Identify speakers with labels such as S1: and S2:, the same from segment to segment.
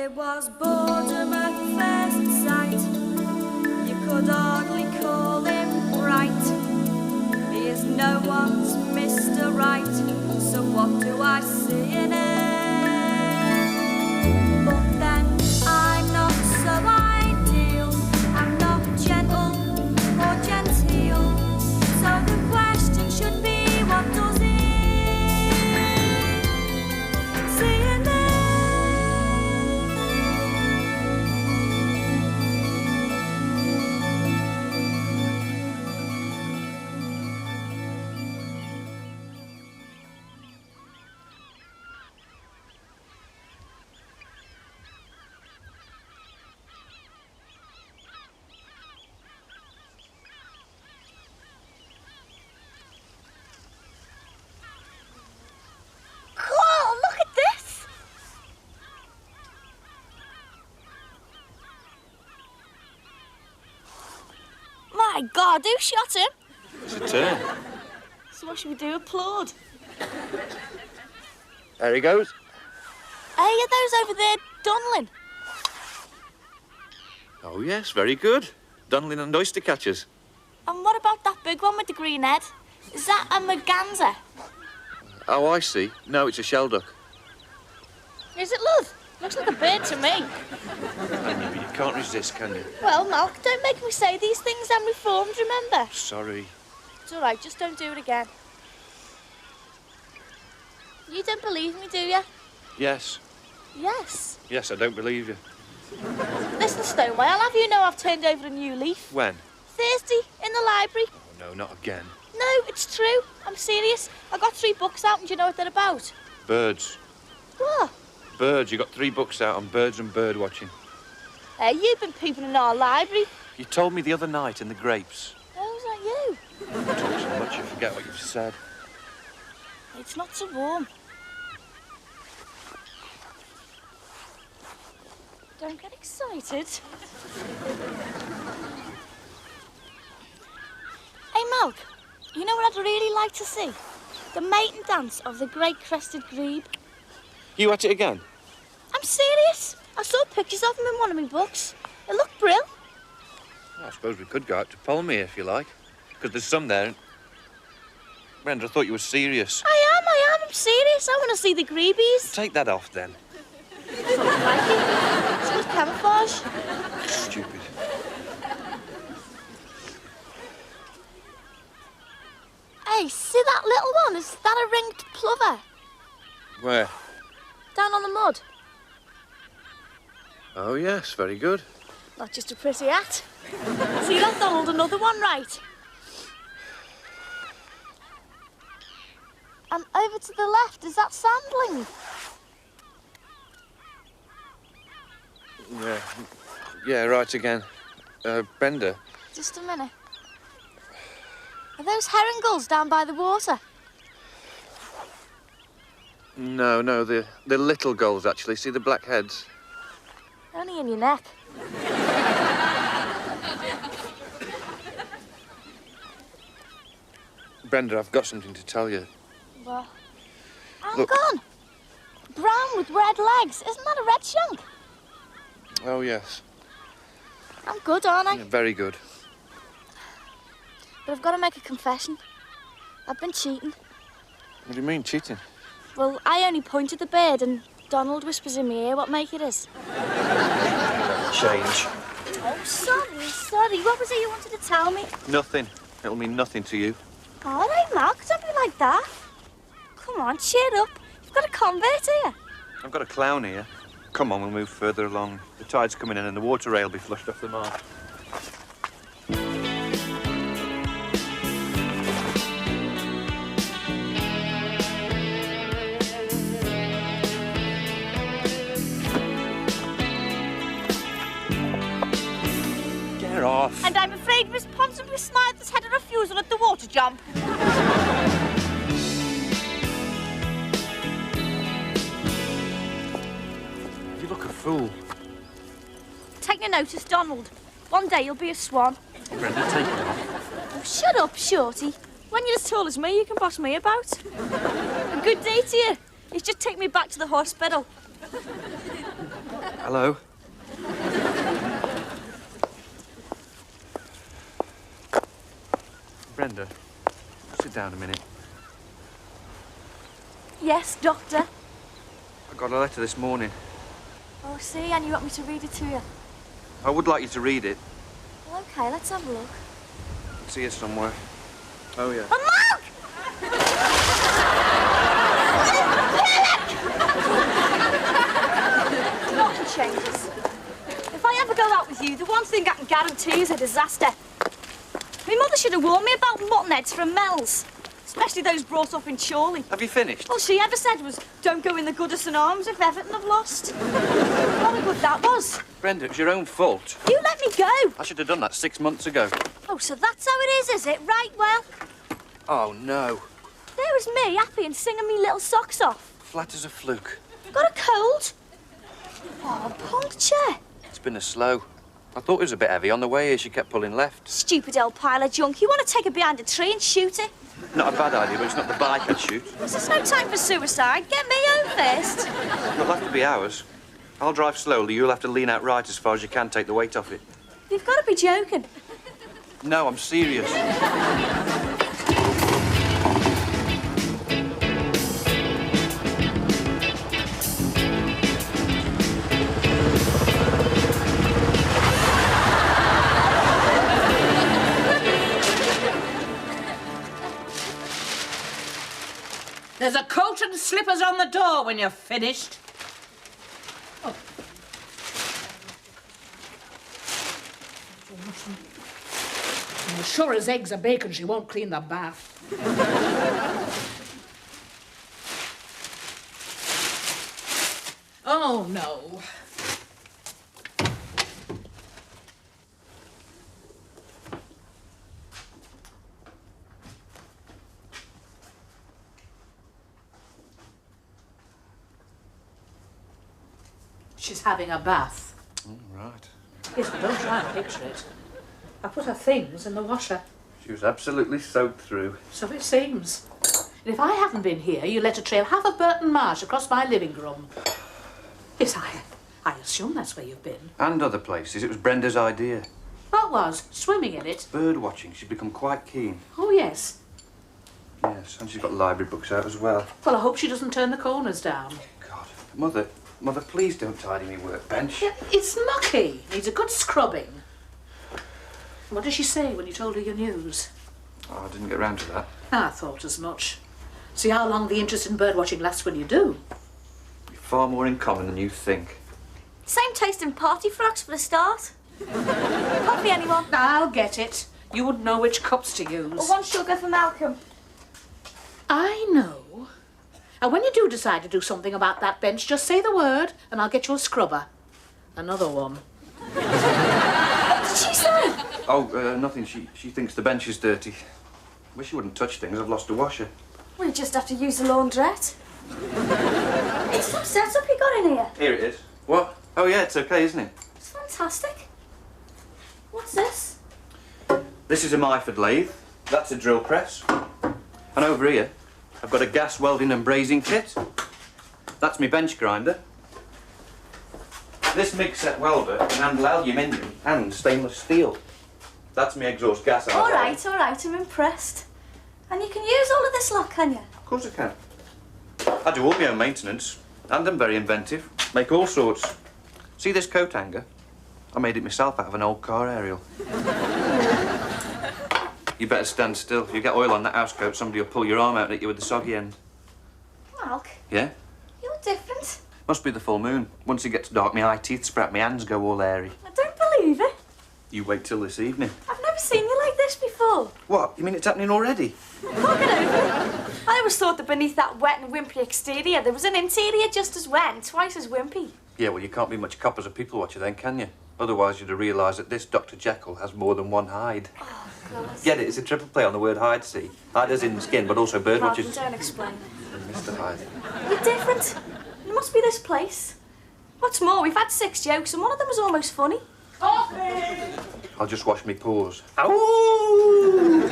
S1: It was boredom at first sight. You could hardly call him bright. He is no one's Mr. Right. So what do I see in him? But then I'm not so ideal. I'm not gentle or genteel. So the question should be, what does he see in me?
S2: My God, who shot him?
S3: It's a turn.
S2: So what should we do? Applaud?
S3: There he goes.
S2: Hey, are those over there Dunlin?
S3: Oh, yes, very good. Dunlin and oyster catchers.
S2: And what about that big one with the green head? Is that a merganser?
S3: Oh, I see. No, it's a shelduck.
S2: Is it, love? Looks like a bird to me.
S3: You can't resist, can you?
S2: Well, Malk, don't make me say these things. I'm reformed, remember?
S3: Sorry.
S2: It's all right, just don't do it again. You don't believe me, do you?
S3: Yes.
S2: Yes.
S3: Yes, I don't believe you.
S2: Listen, Stoneway, I'll have you know I've turned over a new leaf.
S3: When?
S2: Thursday, in the library.
S3: Oh, no, not again.
S2: No, it's true. I'm serious. I got 3 books out, and do you know what they're about?
S3: Birds.
S2: What?
S3: Birds. You got 3 books out on birds and bird watching.
S2: Hey, you've been peeping in our library.
S3: You told me the other night in the grapes.
S2: Oh, was that you?
S3: You talk so much you forget what you've said.
S2: It's not so warm. Don't get excited. Hey, Malk, you know what I'd really like to see? The mating dance of the great crested grebe.
S3: You at it again?
S2: I'm serious. I saw pictures of them in one of my books. It looked brill.
S3: Well, I suppose we could go out to Palmy if you like. Because there's some there. Brenda, I thought you were serious.
S2: I am. I'm serious. I want to see the grebies.
S3: Take that off, then.
S2: It's good camouflage.
S3: Stupid.
S2: Hey, see that little one? Is that a ringed plover?
S3: Where?
S2: Down on the mud.
S3: Oh, yes, very good.
S2: Not just a pretty hat. See that, Donald? Another one, right? And over to the left, is that sandling?
S3: Yeah, right again. Bender.
S2: Just a minute. Are those herring gulls down by the water?
S3: No, they're little gulls, actually. See the black heads?
S2: Only in your neck.
S3: Brenda, I've got something to tell you.
S2: Well, hang
S3: Look.
S2: on. Brown with red legs. Isn't that a red shank?
S3: Oh, yes.
S2: I'm good, aren't I?
S3: Yeah, very good.
S2: But I've got to make a confession. I've been cheating.
S3: What do you mean, cheating?
S2: Well, I only pointed the bird and Donald whispers in my ear what make it is.
S3: Change.
S2: Oh, sorry. What was it you wanted to tell me?
S3: Nothing. It'll mean nothing to you.
S2: All right, Mark, don't be like that. Come on, cheer up. You've got a convert here.
S3: I've got a clown here. Come on, we'll move further along. The tide's coming in and the water rail will be flushed off the mark. Get off.
S2: And I'm afraid Miss Ponsonby Smythe has had a refusal at the water jump.
S3: You look a fool.
S2: Take no notice, Donald. One day you'll be a swan.
S3: Brenda, take it off.
S2: Oh, shut up, Shorty. When you're as tall as me, you can boss me about. A good day to you. He's just taken me back to the hospital.
S3: Hello. Brenda, sit down a minute.
S2: Yes, Doctor.
S3: I got a letter this morning.
S2: Oh, see, and you want me to read it to you?
S3: I would like you to read it.
S2: Well, OK, let's have a look.
S3: See it somewhere. Oh, yeah.
S2: Oh, look! Nothing changes. If I ever go out with you, the one thing I can guarantee is a disaster. My mother should have warned me about mutton heads from Mel's. Especially those brought up in Chorley.
S3: Have you finished?
S2: All she ever said was, don't go in the Goodison Arms if Everton have lost. What a good that was.
S3: Brenda, it was your own fault.
S2: You let me go.
S3: I should have done that 6 months ago.
S2: Oh, so that's how it is it? Right, well,
S3: Oh, no.
S2: there was me, happy and singing me little socks off.
S3: Flat as a fluke.
S2: Got a cold? Oh, puncture.
S3: It's been a slow. I thought it was a bit heavy on the way here. She kept pulling left.
S2: Stupid old pile of junk. You want to take her behind a tree and shoot it?
S3: Not a bad idea, but it's not the bike I'd shoot.
S2: There's no time for suicide. Get me home first.
S3: It'll have to be ours. I'll drive slowly. You'll have to lean out right as far as you can, take the weight off it.
S2: You've got to be joking.
S3: No, I'm serious.
S4: There's a coat and slippers on the door when you're finished. Oh. And as sure as eggs are bacon, she won't clean the bath. Oh, no. She's having a bath.
S3: Oh, right.
S4: Yes, but don't try and picture it. I put her things in the washer.
S3: She was absolutely soaked through.
S4: So it seems. And if I hadn't been here, you let her trail half of Burton Marsh across my living room. Yes, I assume that's where you've been.
S3: And other places. It was Brenda's idea.
S4: What was? Swimming in it?
S3: Bird watching. She'd become quite keen.
S4: Oh, yes.
S3: Yes, and she's got library books out as well.
S4: Well, I hope she doesn't turn the corners down.
S3: God. Mother, please don't tidy me workbench.
S4: Yeah, it's mucky. Needs a good scrubbing. What did she say when you told her your news?
S3: Oh, I didn't get round to that.
S4: I thought as much. See how long the interest in bird watching lasts when you do.
S3: We've far more in common than you think.
S2: Same taste in party frocks for the start. Coffee, anyone?
S4: I'll get it. You wouldn't know which cups to use.
S2: Or one sugar for Malcolm.
S4: I know. And when you do decide to do something about that bench, just say the word and I'll get you a scrubber. Another one.
S2: What did she say?
S3: Oh, nothing. She thinks the bench is dirty. Wish she wouldn't touch things. I've lost a washer.
S2: We just have to use the laundrette. It's some setup you got in here.
S3: Here it is. What? Oh, yeah, it's okay, isn't it?
S2: It's fantastic. What's this?
S3: This is a Myford lathe. That's a drill press. And over here, I've got a gas welding and brazing kit. That's my bench grinder. This MIG set welder can handle aluminium and stainless steel. That's my exhaust gas.
S2: All right, I'm impressed. And you can use all of this lot, can you?
S3: Of course I can. I do all my own maintenance, and I'm very inventive. Make all sorts. See this coat hanger? I made it myself out of an old car aerial. You better stand still. If you get oil on that house coat, somebody will pull your arm out at you with the soggy end.
S2: Malk,
S3: Yeah?
S2: you're different.
S3: Must be the full moon. Once it gets dark, my eye teeth sprout, my hands go all hairy.
S2: I don't believe it.
S3: You wait till this evening.
S2: I've never seen you like this before.
S3: What? You mean it's happening already?
S2: Can't get over it. I always thought that beneath that wet and wimpy exterior, there was an interior just as wet and twice as wimpy.
S3: Yeah, well, you can't be much cop as a people watcher then, can you? Otherwise, you'd have realised that this Dr. Jekyll has more than one hide.
S2: Oh, God.
S3: Get it? It's a triple play on the word hide, see? Hide as in skin, but also bird
S2: Malcolm,
S3: watchers.
S2: don't explain.
S3: Mr. Hyde.
S2: You're different. It must be this place. What's more, we've had 6 jokes and one of them was almost funny.
S4: Coffee!
S3: I'll just wash me paws. Ow!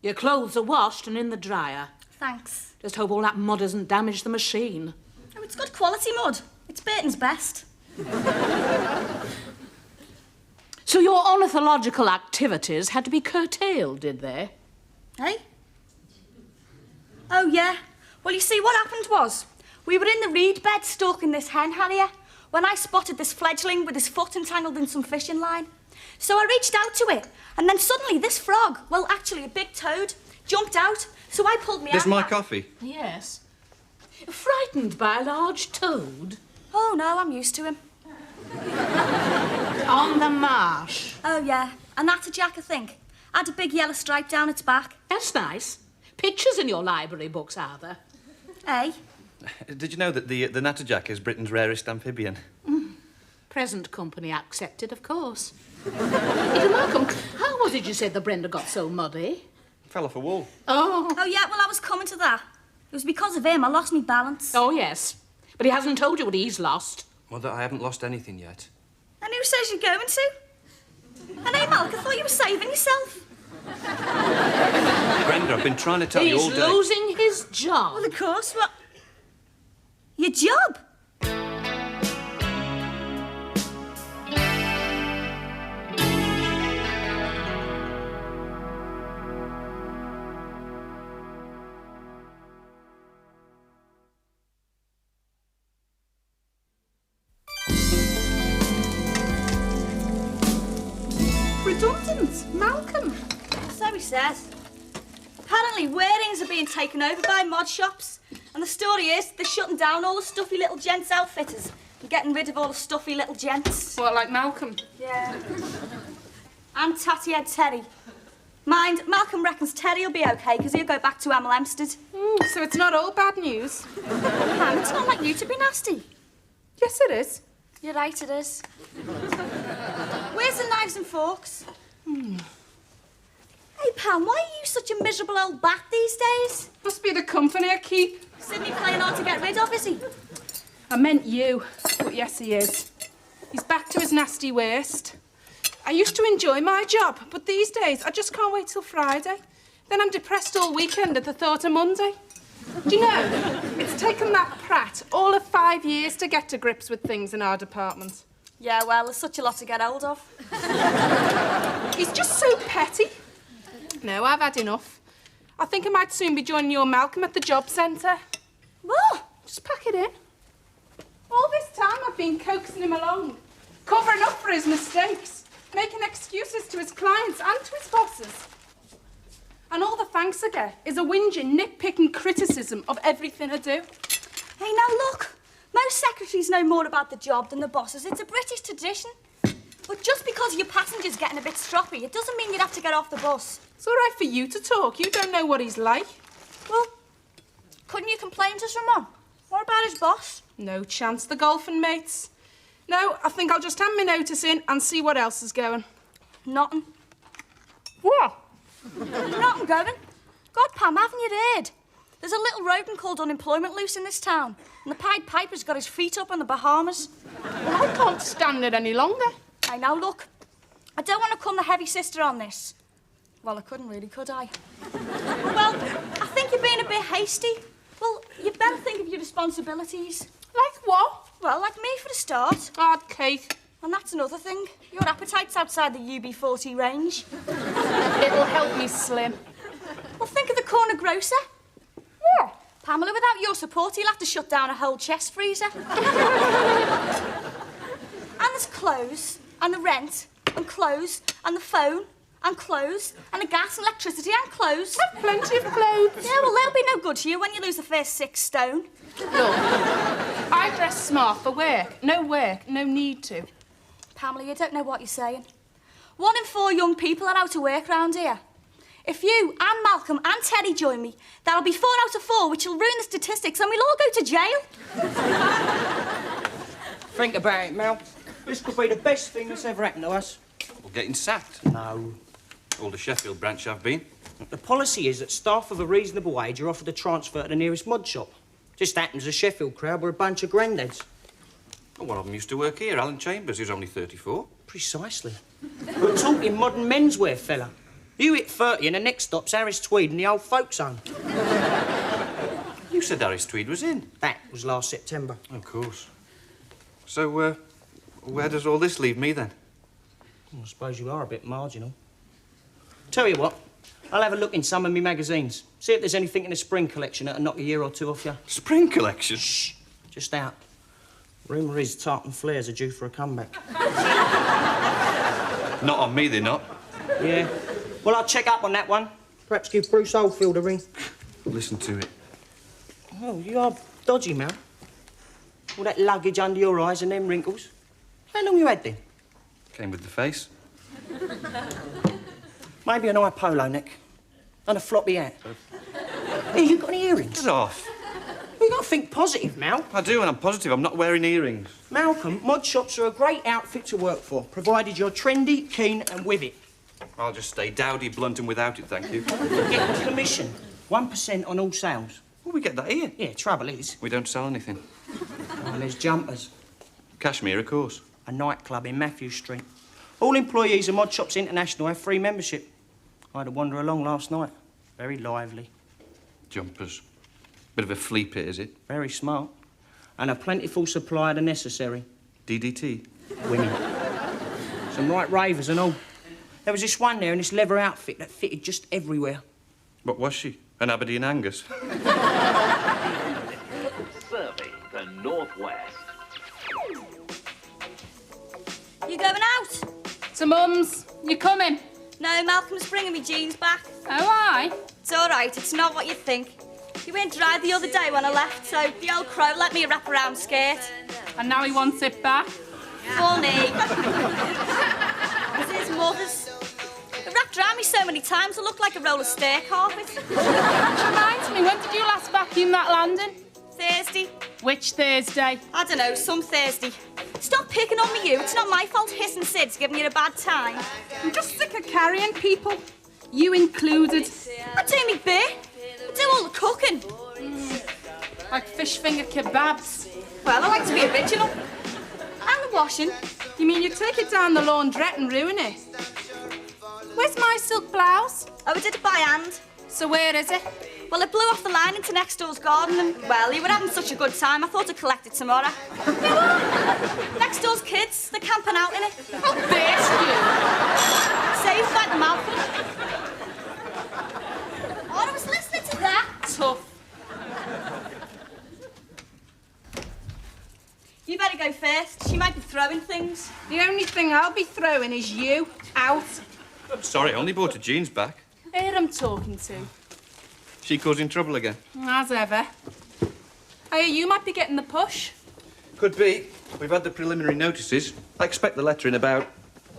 S4: Your clothes are washed and in the dryer.
S2: Thanks.
S4: Just hope all that mud hasn't damaged the machine.
S2: Oh, it's good quality mud. It's Burton's best.
S4: So your ornithological activities had to be curtailed, did they?
S2: Eh? Oh, yeah. Well, you see, what happened was, we were in the reed bed stalking this hen harrier when I spotted this fledgling with his foot entangled in some fishing line. So I reached out to it, and then suddenly this frog, well, actually a big toad, jumped out, so I pulled me out.
S3: This my coffee?
S4: Yes. Frightened by a large toad?
S2: Oh, no, I'm used to him.
S4: On the marsh?
S2: Oh, yeah. A natterjack, I think. Had a big yellow stripe down its back.
S4: That's nice. Pictures in your library books, are there?
S2: Eh?
S3: Did you know that the natterjack is Britain's rarest amphibian?
S4: Present company accepted, of course. Little Malcolm, how was it you said that Brenda got so muddy?
S3: Fell off a wall.
S4: Oh.
S2: Oh, yeah, well, I was coming to that. It was because of him I lost me balance.
S4: Oh, yes. But he hasn't told you what he's lost.
S3: Mother, I haven't lost anything yet.
S2: And who says you're going to? And hey, Malk, I thought you were saving yourself.
S3: Brenda, I've been trying to tell you all
S4: He's
S3: day.
S4: losing his job.
S2: Well, of course, what? Your job?
S4: Redundant, Malcolm.
S2: So he says. Apparently, wearings are being taken over by mod shops. And the story is they're shutting down all the stuffy little gents outfitters and getting rid of all the stuffy little gents.
S5: What, like Malcolm?
S2: Yeah. And Tatty Head Terry. Mind, Malcolm reckons Terry will be okay because he'll go back to Hemel Hempstead.
S5: So it's not all bad news?
S2: Pam, it's not like you to be nasty.
S5: Yes, it is.
S2: You're right, it is. Where's the knives and forks? Hey, Pam, why are you such a miserable old bat these days?
S5: Must be the company I keep.
S2: Sydney playing hard to get rid of, is he?
S5: I meant you, but yes, he is. He's back to his nasty waist. I used to enjoy my job, but these days I just can't wait till Friday. Then I'm depressed all weekend at the thought of Monday. Do you know, it's taken that prat all of 5 years to get to grips with things in our department.
S2: Yeah, well, there's such a lot to get hold of.
S5: He's just so petty. No, I've had enough. I think I might soon be joining your Malcolm at the job centre.
S2: What?
S5: Just pack it in. All this time I've been coaxing him along, covering up for his mistakes, making excuses to his clients and to his bosses. And all the thanks I get is a whinging, nitpicking criticism of everything I do.
S2: Hey, now look. Most secretaries know more about the job than the bosses. It's a British tradition. But just because your passenger's getting a bit stroppy, it doesn't mean you'd have to get off the bus.
S5: It's all right for you to talk. You don't know what he's like.
S2: Well, couldn't you complain to someone? What about his boss?
S5: No chance, the golfing mates. No, I think I'll just hand my notice in and see what else is going.
S2: Nothing.
S5: What?
S2: Nothing going. God, Pam, haven't you heard? There's a little rodent called unemployment loose in this town, and the Pied Piper's got his feet up in the Bahamas.
S5: Well, I can't stand it any longer.
S2: Hey, now look, I don't want to come the heavy sister on this. Well, I couldn't really, could I? Well, I think you're being a bit hasty. Well, you'd better think of your responsibilities.
S5: Like what?
S2: Well, like me for a start.
S5: Hard cake.
S2: And that's another thing. Your appetite's outside the UB40 range.
S5: It'll help me slim.
S2: Well, think of the corner grocer.
S5: What?
S2: Pamela, without your support, he'll have to shut down a whole chest freezer. And there's clothes, and the rent, and clothes, and the phone, and clothes, and the gas, electricity, and clothes.
S5: I've plenty of clothes.
S2: Yeah, well, they'll be no good to you when you lose the first 6 stone.
S5: Look, I dress smart for work, no need to.
S2: Pamela, you don't know what you're saying. 1 in 4 young people are out of work round here. If you and Malcolm and Terry join me, that'll be 4 out of 4, which will ruin the statistics, and we'll all go to jail.
S6: Think about it, Mel. This could be the best thing that's ever happened to us.
S3: Well, getting sacked.
S6: No.
S3: All the Sheffield branch I've been.
S6: The policy is that staff of a reasonable wage are offered a transfer to the nearest mod shop. Just happens the Sheffield crowd were a bunch of granddads.
S3: Well, one of them used to work here, Alan Chambers, who's only 34.
S6: Precisely. We're talking modern menswear, fella. You hit 30 and the next stop's Harris Tweed in the old folks' home.
S3: You said Harris Tweed was in.
S6: That was last September.
S3: Of course. So, where does all this leave me then?
S6: I suppose you are a bit marginal. Tell you what, I'll have a look in some of me magazines. See if there's anything in the spring collection that'll knock a year or two off you.
S3: Spring collection?
S6: Shh, just out. Rumour is Tartan Flares are due for a comeback.
S3: Not on me, they're not.
S6: Yeah. Well, I'll check up on that one. Perhaps give Bruce Oldfield a ring.
S3: Listen to it.
S6: Oh, you are dodgy, Mel. All that luggage under your eyes and them wrinkles. How long you had then?
S3: Came with the face.
S6: Maybe an eye polo neck. And a floppy hat. Here, you got any earrings?
S3: Get off.
S6: You got to think positive, Mal.
S3: I do, and I'm positive I'm not wearing earrings.
S6: Malcolm, mod shops are a great outfit to work for, provided you're trendy, keen and with it.
S3: I'll just stay dowdy, blunt and without it, thank you.
S6: Get a commission. 1% on all sales.
S3: Well, we get that here.
S6: Yeah, trouble is...
S3: We don't sell anything.
S6: Oh, and there's jumpers.
S3: Cashmere, of course.
S6: A nightclub in Matthews Street. All employees of Mod Shops International have free membership. I had a wander along last night. Very lively.
S3: Jumpers. Bit of a flea pit, is it?
S6: Very smart. And a plentiful supply of the necessary.
S3: DDT.
S6: Women. Some right ravers and all. There was this one there in this leather outfit that fitted just everywhere.
S3: What was she? An Aberdeen Angus?
S7: Serving the Northwest.
S2: You going out?
S5: To Mum's. You coming?
S2: No, Malcolm's bringing me jeans back.
S5: Oh, aye?
S2: It's all right, it's not what you think. You weren't dry the other day when I left, so the old crow let me a wrap-around skirt.
S5: And now he wants it back?
S2: Funny. It's his mother's. It wrapped around me so many times I look like a roll of stair carpet.
S5: Which reminds me, when did you last vacuum that landing?
S2: Thursday.
S5: Which Thursday?
S2: I don't know, some Thursday. Stop picking on me, you. It's not my fault Hiss and Sid's giving you a bad time.
S5: I'm just sick of carrying people. You included.
S2: I do me bit. I do all the cooking.
S5: Like fish finger kebabs.
S2: Well, I like to be original. And the washing.
S5: You mean you take it down the laundrette and ruin it? Where's my silk blouse?
S2: Oh, I did it by hand.
S5: So where is it?
S2: Well, it blew off the line into next door's garden and, well, you were having such a good time, I thought I'd collect it tomorrow. Next door's kids, they're camping out in it.
S5: How dares you?
S2: Saved by the Malcolm. Oh, I was listening to that.
S5: Tough.
S2: You better go first. She might be throwing things.
S5: The only thing I'll be throwing is you out.
S3: Sorry, I only bought her jeans back.
S5: Who I'm talking to?
S3: She causing trouble again?
S5: As ever. Hey, you might be getting the push.
S3: Could be. We've had the preliminary notices. I expect the letter in about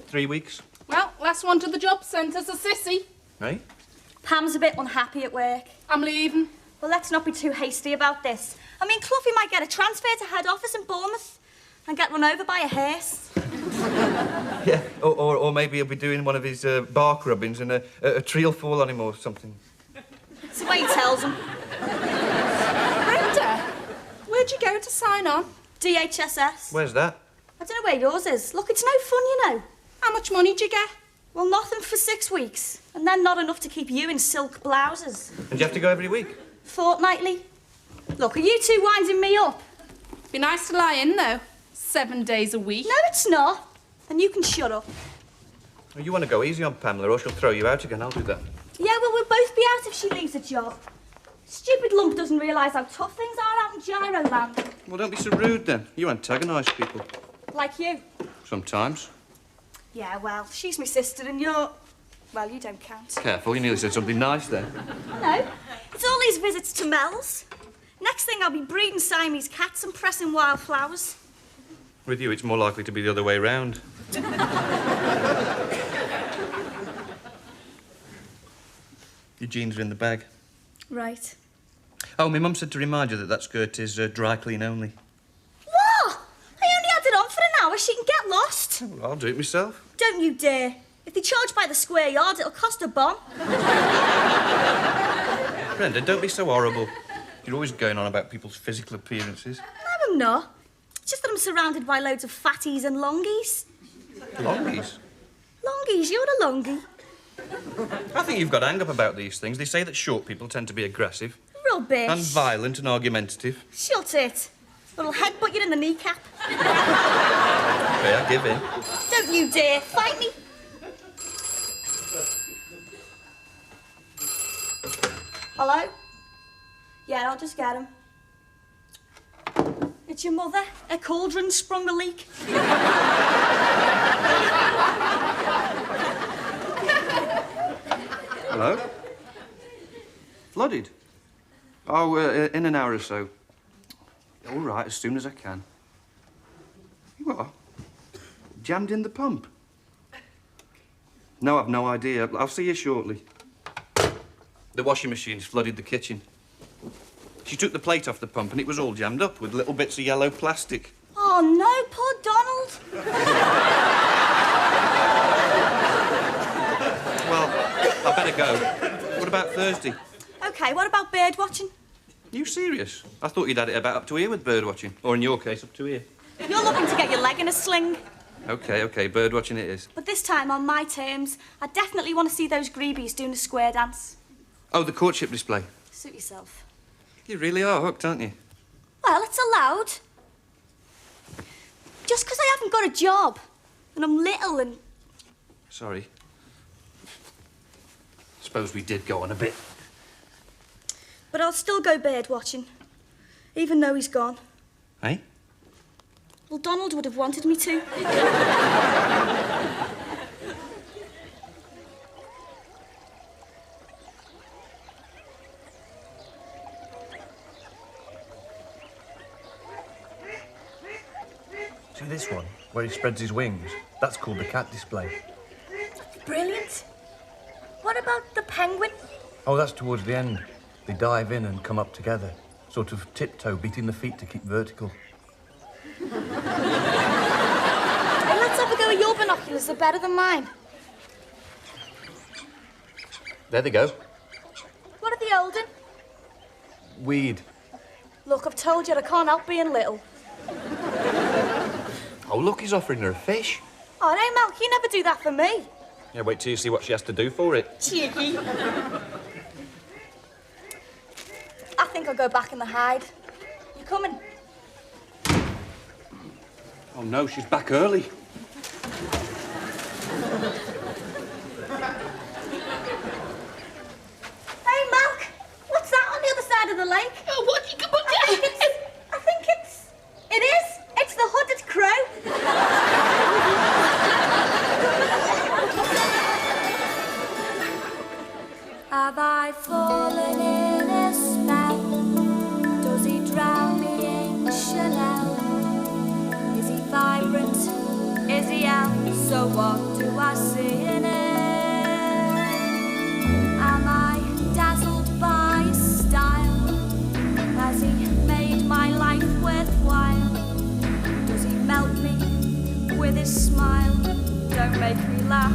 S3: 3 weeks.
S5: Well, last one to the job centre's a sissy.
S3: Right?
S2: Pam's a bit unhappy at work.
S5: I'm leaving.
S2: Well, let's not be too hasty about this. I mean, Cluffy might get a transfer to head office in Bournemouth and get run over by a hearse.
S3: Yeah, or maybe he'll be doing one of his bark rubbings and a tree will fall on him or something.
S2: It's the way he tells them.
S5: Brenda, where'd you go to sign on?
S2: DHSS.
S3: Where's that?
S2: I don't know where yours is. Look, it's no fun, you know.
S5: How much money did you get?
S2: Well, nothing for 6 weeks. And then not enough to keep you in silk blouses.
S3: And you have to go every week?
S2: Fortnightly. Look, are you two winding me up?
S5: Be nice to lie in, though. 7 days a week.
S2: No, it's not. And you can shut up.
S3: Well, you want to go easy on Pamela or she'll throw you out again. I'll do that.
S2: Yeah, well, we'll both be out if she leaves a job. Stupid lump doesn't realise how tough things are out in Gyro Land.
S3: Well, don't be so rude then. You antagonise people.
S2: Like you.
S3: Sometimes.
S2: Yeah, well, she's my sister and you're... Well, you don't count.
S3: Careful, you nearly said something nice then.
S2: No, it's all these visits to Mel's. Next thing I'll be breeding Siamese cats and pressing wildflowers.
S3: With you, it's more likely to be the other way round. Your jeans are in the bag.
S2: Right.
S3: Oh, my mum said to remind you that that skirt is dry clean only.
S2: What? I only had it on for an hour. She can get lost.
S3: Well, I'll do it myself.
S2: Don't you dare. If they charge by the square yard, it'll cost a bomb.
S3: Brenda, don't be so horrible. You're always going on about people's physical appearances.
S2: No, I'm not. It's just that I'm surrounded by loads of fatties and longies.
S3: Longies?
S2: Longies, you're a longie.
S3: I think you've got to hang up about these things. They say that short people tend to be aggressive
S2: Rubbish.
S3: and violent and argumentative.
S2: Shut it. Or I'll headbutt you in the kneecap.
S3: Okay, I give in.
S2: Don't you dare fight me. Hello? Yeah, I'll just get him. It's your mother. A cauldron sprung a leak.
S3: Hello? Flooded? Oh, in an hour or so. All right, as soon as I can. You are? Jammed in the pump? No, I've no idea. I'll see you shortly. The washing machine's flooded the kitchen. She took the plate off the pump and it was all jammed up with little bits of yellow plastic.
S2: Oh, no, poor Donald.
S3: Well, I better go. What about Thursday?
S2: OK, what about bird watching?
S3: You serious? I thought you'd had it about up to here with bird watching. Or in your case, up to here.
S2: You're looking to get your leg in a sling.
S3: OK, bird watching it is.
S2: But this time, on my terms, I definitely want to see those greebies doing the square dance.
S3: Oh, the courtship display.
S2: Suit yourself.
S3: You really are hooked, aren't you?
S2: Well, it's allowed. Just because I haven't got a job, and I'm little and...
S3: Sorry. Suppose we did go on a bit.
S2: But I'll still go bird watching, even though he's gone.
S3: Eh?
S2: Well, Donald would have wanted me to.
S8: See this one, where he spreads his wings? That's called the cat display.
S2: Brilliant. What about the penguin?
S8: Oh, that's towards the end. They dive in and come up together, sort of tiptoe, beating the feet to keep vertical.
S2: Hey, let's have a go at your binoculars. They're better than mine.
S3: There they go.
S2: What are the olden?
S8: Weed.
S2: Look, I've told you I can't help being little.
S3: Oh, look, he's offering her a fish.
S2: Oh, no, Malk, you never do that for me.
S3: Yeah, wait till you see what she has to do for it.
S2: Cheeky. I think I'll go back in the hide. You coming?
S3: Oh, no, she's back early.
S2: Hey, Malk, what's that on the other side of the lake?
S4: Oh, what you can put
S2: I think it is. It's the hooded crow. Have I fallen in a spell? Does he drown me in Chanel? Is he vibrant? Is he out? So what do I see in him? Am I dazzled by his style? Has he made my life worthwhile? Does he melt me with his smile? Don't make me laugh.